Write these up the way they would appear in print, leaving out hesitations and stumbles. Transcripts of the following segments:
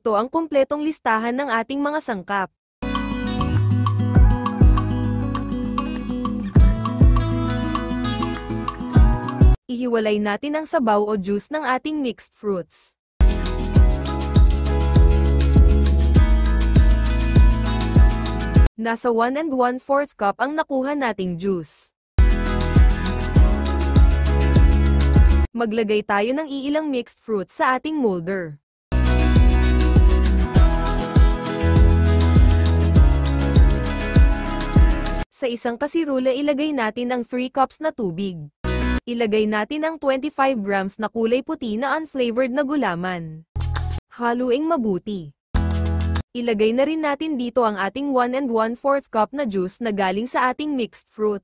Ito ang kumpletong listahan ng ating mga sangkap. Ihiwalay natin ang sabaw o juice ng ating mixed fruits. Nasa 1 1/4 cup ang nakuha nating juice. Maglagay tayo ng iilang mixed fruits sa ating molder. Sa isang kasirula ilagay natin ang 3 cups na tubig. Ilagay natin ang 25 grams na kulay puti na unflavored na gulaman. Haluing mabuti. Ilagay na rin natin dito ang ating 1 1/4 cup na juice na galing sa ating mixed fruit.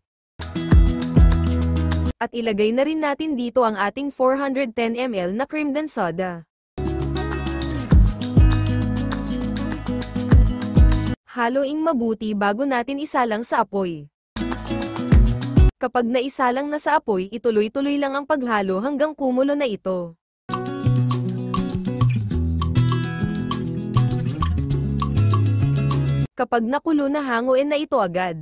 At ilagay na rin natin dito ang ating 410 ml na cream dan soda. Haluing mabuti bago natin isalang sa apoy. Kapag naisalang na sa apoy, ituloy-tuloy lang ang paghalo hanggang kumulo na ito. Kapag nakulo na, hanguin na ito agad.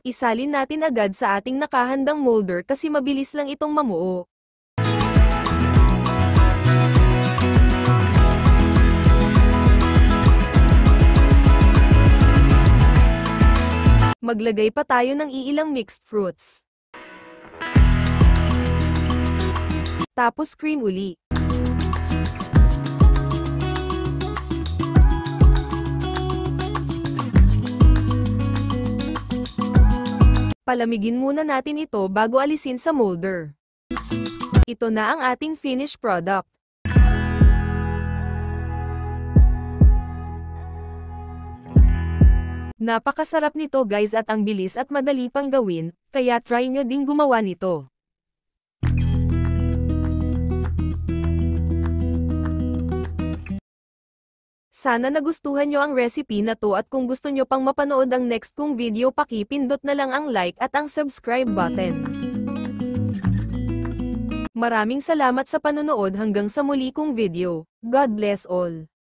Isalin natin agad sa ating nakahandang molder kasi mabilis lang itong mamuo. Maglagay pa tayo ng iilang mixed fruits. Tapos cream uli. Palamigin muna natin ito bago alisin sa molder. Ito na ang ating finished product. Napakasarap nito guys at ang bilis at madali pang gawin, kaya try nyo ding gumawa nito. Sana nagustuhan nyo ang recipe na to at kung gusto nyo pang mapanood ang next kong video pakipindot na lang ang like at ang subscribe button. Maraming salamat sa panonood hanggang sa muli kong video. God bless all.